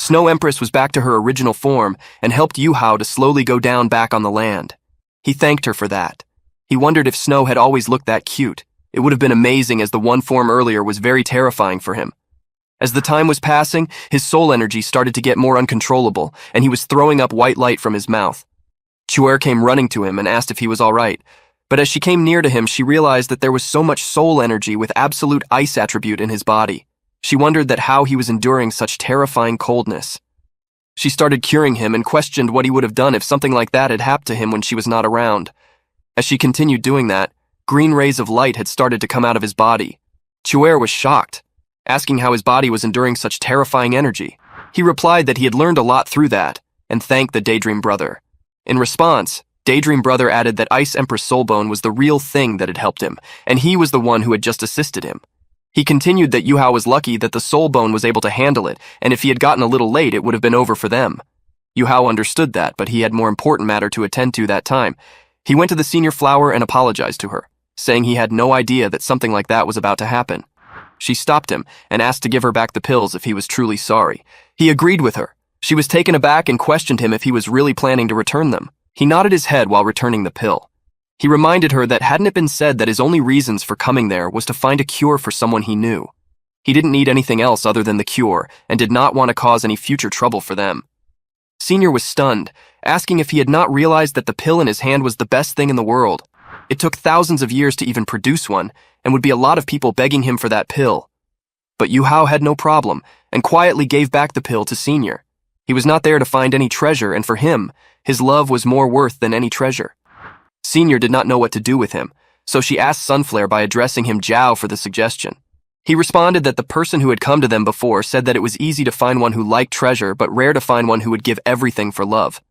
Snow Empress was back to her original form and helped Yuhao to slowly go down back on the land. He thanked her for that. He wondered if Snow had always looked that cute. It would have been amazing, as the one form earlier was very terrifying for him. As the time was passing, his soul energy started to get more uncontrollable, and he was throwing up white light from his mouth. Cher came running to him and asked if he was all right, but as she came near to him, she realized that there was so much soul energy with absolute ice attribute in his body. She wondered that how he was enduring such terrifying coldness. She started curing him and questioned what he would have done if something like that had happened to him when she was not around. As she continued doing that, green rays of light had started to come out of his body. Cher was shocked, asking how his body was enduring such terrifying energy. He replied that he had learned a lot through that, and thanked the Daydream Brother. In response, Daydream Brother added that Ice Empress Soulbone was the real thing that had helped him, and he was the one who had just assisted him. He continued that Yuhao was lucky that the Soulbone was able to handle it, and if he had gotten a little late, it would have been over for them. Yuhao understood that, but he had more important matter to attend to that time. He went to the senior flower and apologized to her, saying he had no idea that something like that was about to happen. She stopped him and asked to give her back the pills if he was truly sorry. He agreed with her. She was taken aback and questioned him if he was really planning to return them. He nodded his head while returning the pill. He reminded her that hadn't it been said that his only reasons for coming there was to find a cure for someone he knew. He didn't need anything else other than the cure and did not want to cause any future trouble for them. Senior was stunned, asking if he had not realized that the pill in his hand was the best thing in the world. It took thousands of years to even produce one, and would be a lot of people begging him for that pill. But Yuhao had no problem, and quietly gave back the pill to Senior. He was not there to find any treasure, and for him, his love was more worth than any treasure. Senior did not know what to do with him, so she asked Sunflare by addressing him Jiao for the suggestion. He responded that the person who had come to them before said that it was easy to find one who liked treasure, but rare to find one who would give everything for love.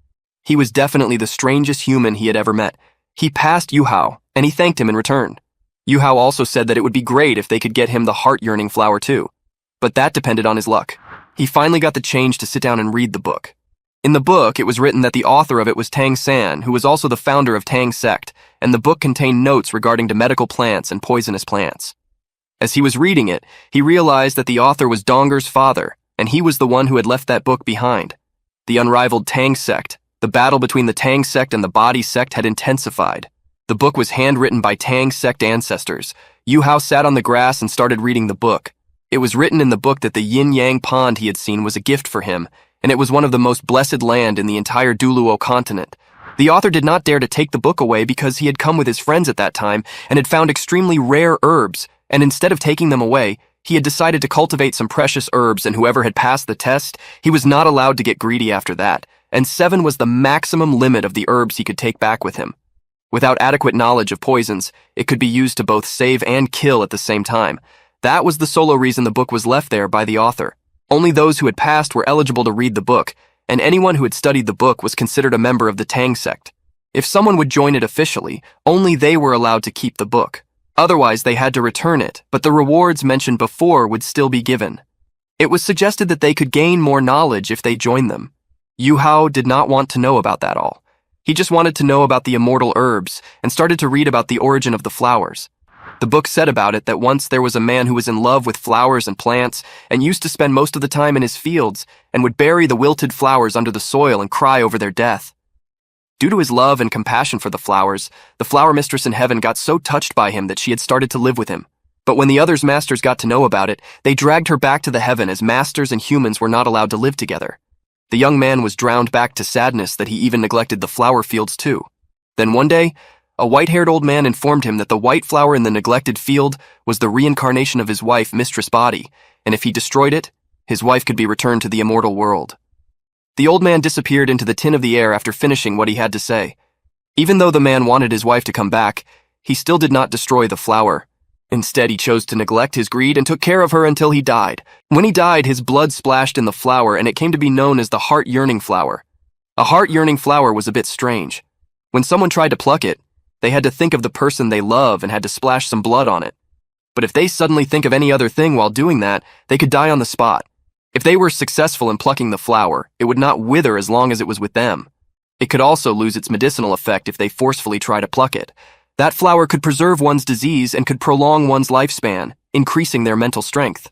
He was definitely the strangest human he had ever met. He passed Yuhao, and he thanked him in return. Yuhao also said that it would be great if they could get him the heart-yearning flower too, but that depended on his luck. He finally got the change to sit down and read the book. In the book, it was written that the author of it was Tang San, who was also the founder of Tang Sect, and the book contained notes regarding to medical plants and poisonous plants. As he was reading it, he realized that the author was Donger's father, and he was the one who had left that book behind. The unrivaled Tang Sect, the battle between the Tang Sect and the Body Sect had intensified. The book was handwritten by Tang Sect ancestors. Yuhao sat on the grass and started reading the book. It was written in the book that the yin-yang pond he had seen was a gift for him, and it was one of the most blessed land in the entire Duluo continent. The author did not dare to take the book away because he had come with his friends at that time and had found extremely rare herbs, and instead of taking them away, he had decided to cultivate some precious herbs, and whoever had passed the test, he was not allowed to get greedy after that, and 7 was the maximum limit of the herbs he could take back with him. Without adequate knowledge of poisons, it could be used to both save and kill at the same time. That was the solo reason the book was left there by the author. Only those who had passed were eligible to read the book, and anyone who had studied the book was considered a member of the Tang Sect. If someone would join it officially, only they were allowed to keep the book. Otherwise, they had to return it, but the rewards mentioned before would still be given. It was suggested that they could gain more knowledge if they joined them. Yuhao did not want to know about that all. He just wanted to know about the immortal herbs and started to read about the origin of the flowers. The book said about it that once there was a man who was in love with flowers and plants and used to spend most of the time in his fields and would bury the wilted flowers under the soil and cry over their death. Due to his love and compassion for the flowers, the flower mistress in heaven got so touched by him that she had started to live with him. But when the other masters got to know about it, they dragged her back to the heaven as masters and humans were not allowed to live together. The young man was drowned back to sadness that he even neglected the flower fields too. Then one day, a white-haired old man informed him that the white flower in the neglected field was the reincarnation of his wife, Mistress Body, and if he destroyed it, his wife could be returned to the immortal world. The old man disappeared into the tin of the air after finishing what he had to say. Even though the man wanted his wife to come back, he still did not destroy the flower. Instead, he chose to neglect his greed and took care of her until he died. When he died, his blood splashed in the flower, and it came to be known as the heart-yearning flower. A heart-yearning flower was a bit strange. When someone tried to pluck it, they had to think of the person they love and had to splash some blood on it. But if they suddenly think of any other thing while doing that, they could die on the spot. If they were successful in plucking the flower, it would not wither as long as it was with them. It could also lose its medicinal effect if they forcefully try to pluck it. That flower could preserve one's disease and could prolong one's lifespan, increasing their mental strength.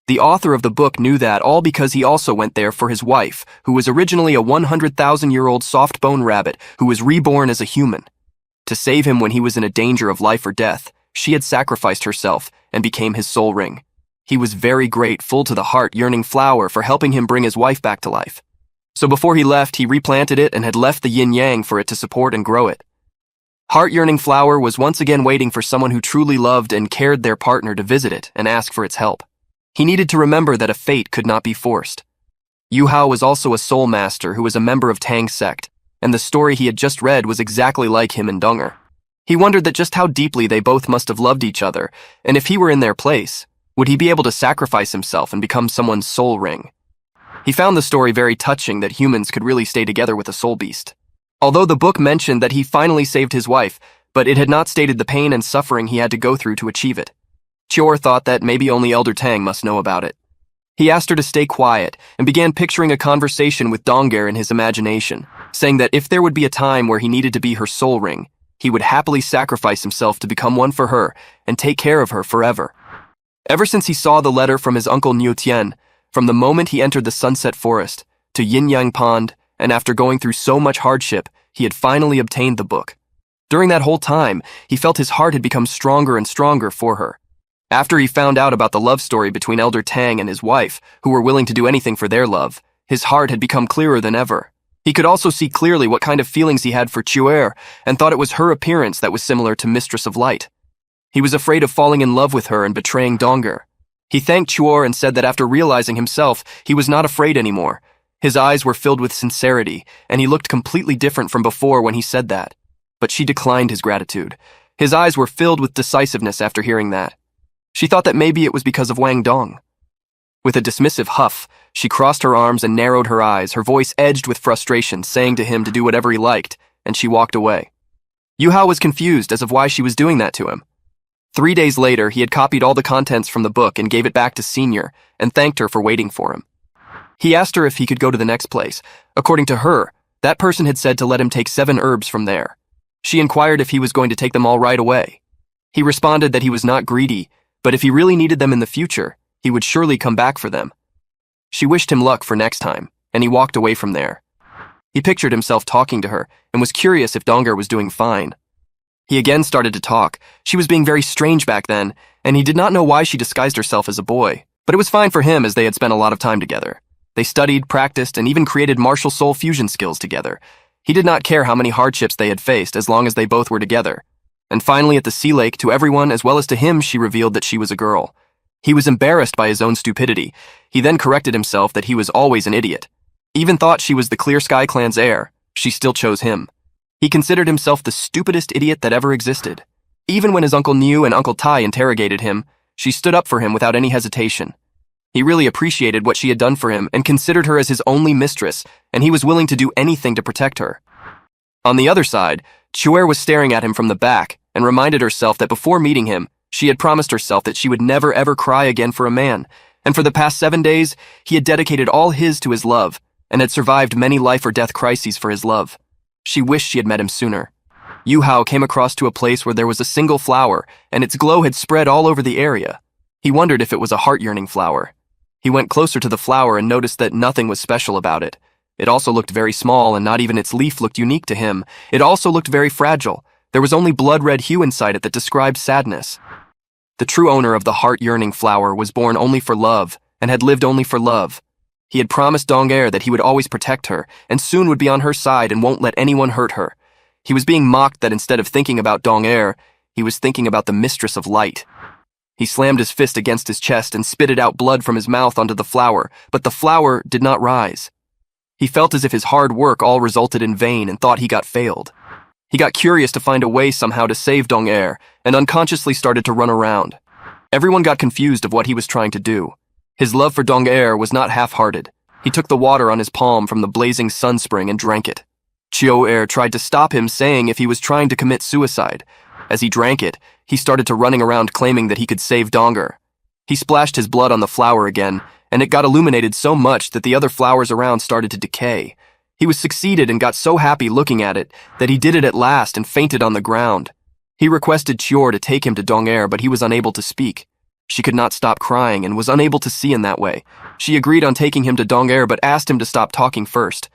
The author of the book knew that all because he also went there for his wife, who was originally a 100,000-year-old soft-bone rabbit who was reborn as a human. To save him when he was in a danger of life or death, she had sacrificed herself and became his soul ring. He was very grateful to the heart-yearning flower for helping him bring his wife back to life. So before he left, he replanted it and had left the yin-yang for it to support and grow it. Heart-yearning flower was once again waiting for someone who truly loved and cared their partner to visit it and ask for its help. He needed to remember that a fate could not be forced. Yuhao was also a soul master who was a member of Tang's sect, and the story he had just read was exactly like him and Donger. He wondered that just how deeply they both must have loved each other, and if he were in their place, would he be able to sacrifice himself and become someone's soul ring? He found the story very touching that humans could really stay together with a soul beast. Although the book mentioned that he finally saved his wife, but it had not stated the pain and suffering he had to go through to achieve it. Cher thought that maybe only Elder Tang must know about it. He asked her to stay quiet and began picturing a conversation with Donger in his imagination, saying that if there would be a time where he needed to be her soul ring, he would happily sacrifice himself to become one for her and take care of her forever. Ever since he saw the letter from his uncle Niu Tian, from the moment he entered the Sunset Forest, to Yin Yang Pond, and after going through so much hardship, he had finally obtained the book. During that whole time, he felt his heart had become stronger and stronger for her. After he found out about the love story between Elder Tang and his wife, who were willing to do anything for their love, his heart had become clearer than ever. He could also see clearly what kind of feelings he had for Cher, and thought it was her appearance that was similar to Mistress of Light. He was afraid of falling in love with her and betraying Donger. He thanked Cher and said that after realizing himself, he was not afraid anymore. His eyes were filled with sincerity, and he looked completely different from before when he said that. But she declined his gratitude. His eyes were filled with decisiveness after hearing that. She thought that maybe it was because of Wang Dong. With a dismissive huff, she crossed her arms and narrowed her eyes, her voice edged with frustration, saying to him to do whatever he liked, and she walked away. Yuhao was confused as of why she was doing that to him. 3 days later, he had copied all the contents from the book and gave it back to Senior, and thanked her for waiting for him. He asked her if he could go to the next place. According to her, that person had said to let him take 7 herbs from there. She inquired if he was going to take them all right away. He responded that he was not greedy, but if he really needed them in the future, he would surely come back for them. She wished him luck for next time, and he walked away from there. He pictured himself talking to her, and was curious if Donger was doing fine. He again started to talk. She was being very strange back then, and he did not know why she disguised herself as a boy. But it was fine for him as they had spent a lot of time together. They studied, practiced, and even created martial soul fusion skills together. He did not care how many hardships they had faced as long as they both were together. And finally at the sea lake, to everyone as well as to him, she revealed that she was a girl. He was embarrassed by his own stupidity. He then corrected himself that he was always an idiot. Even thought she was the Clear Sky Clan's heir. She still chose him. He considered himself the stupidest idiot that ever existed. Even when his Uncle Niu and Uncle Tai interrogated him, she stood up for him without any hesitation. He really appreciated what she had done for him and considered her as his only mistress, and he was willing to do anything to protect her. On the other side, Cher was staring at him from the back and reminded herself that before meeting him, she had promised herself that she would never ever cry again for a man, and for the past 7 days, he had dedicated all his to his love and had survived many life or death crises for his love. She wished she had met him sooner. Yuhao came across to a place where there was a single flower, and its glow had spread all over the area. He wondered if it was a heart-yearning flower. He went closer to the flower and noticed that nothing was special about it. It also looked very small, and not even its leaf looked unique to him. It also looked very fragile. There was only blood-red hue inside it that described sadness. The true owner of the heart-yearning flower was born only for love, and had lived only for love. He had promised Donger that he would always protect her, and soon would be on her side and won't let anyone hurt her. He was being mocked that instead of thinking about Donger, he was thinking about the Mistress of Light. He slammed his fist against his chest and spitted out blood from his mouth onto the flower, but the flower did not rise. He felt as if his hard work all resulted in vain and thought he got failed. He got curious to find a way somehow to save Donger, and unconsciously started to run around. Everyone got confused of what he was trying to do. His love for Donger was not half-hearted. He took the water on his palm from the blazing sun spring and drank it. Cher tried to stop him, saying if he was trying to commit suicide. As he drank it, he started to running around claiming that he could save Donger. He splashed his blood on the flower again, and it got illuminated so much that the other flowers around started to decay. He was succeeded and got so happy looking at it that he did it at last and fainted on the ground. He requested Cher to take him to Donger, but he was unable to speak. She could not stop crying and was unable to see in that way. She agreed on taking him to Dong-er but asked him to stop talking first.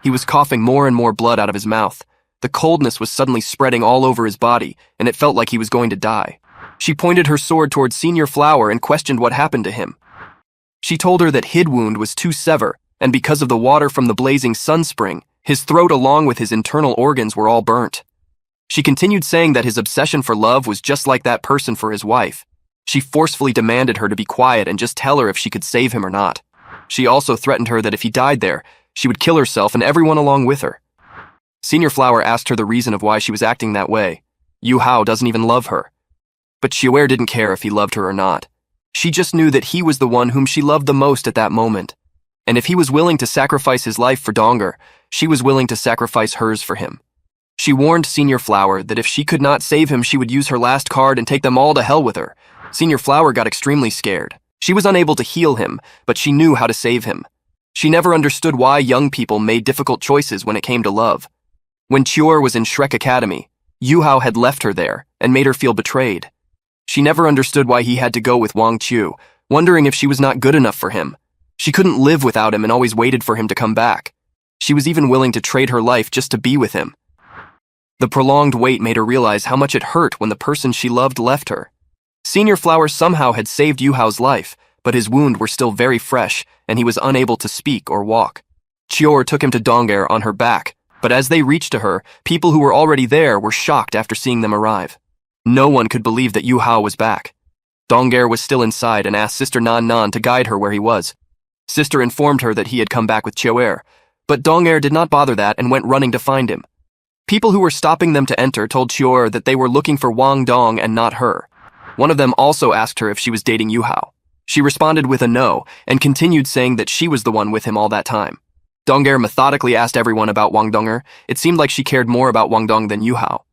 He was coughing more and more blood out of his mouth. The coldness was suddenly spreading all over his body, and it felt like he was going to die. She pointed her sword towards Senior Flower and questioned what happened to him. She told her that his wound was too severe, and because of the water from the blazing sun spring, his throat along with his internal organs were all burnt. She continued saying that his obsession for love was just like that person for his wife. She forcefully demanded her to be quiet and just tell her if she could save him or not. She also threatened her that if he died there, she would kill herself and everyone along with her. Senior Flower asked her the reason of why she was acting that way. Yuhao doesn't even love her. But Cher didn't care if he loved her or not. She just knew that he was the one whom she loved the most at that moment. And if he was willing to sacrifice his life for Dong-er, she was willing to sacrifice hers for him. She warned Senior Flower that if she could not save him, she would use her last card and take them all to hell with her. Senior Flower got extremely scared. She was unable to heal him, but she knew how to save him. She never understood why young people made difficult choices when it came to love. When Cher was in Shrek Academy, Yuhao had left her there and made her feel betrayed. She never understood why he had to go with Wang Chu, wondering if she was not good enough for him. She couldn't live without him and always waited for him to come back. She was even willing to trade her life just to be with him. The prolonged wait made her realize how much it hurt when the person she loved left her. Senior Flower somehow had saved Yuhao's life, but his wounds were still very fresh, and he was unable to speak or walk. Cher took him to Dong-er on her back, but as they reached to her, people who were already there were shocked after seeing them arrive. No one could believe that Yuhao was back. Dong-er was still inside and asked Sister Nan Nan to guide her where he was. Sister informed her that he had come back with Cher, but Dong-er did not bother that and went running to find him. People who were stopping them to enter told Cher that they were looking for Wang Dong and not her. One of them also asked her if she was dating Yuhao. She responded with a no and continued saying that she was the one with him all that time. Dong-er methodically asked everyone about Wang Dong-er. It seemed like she cared more about Wang Dong than Yuhao.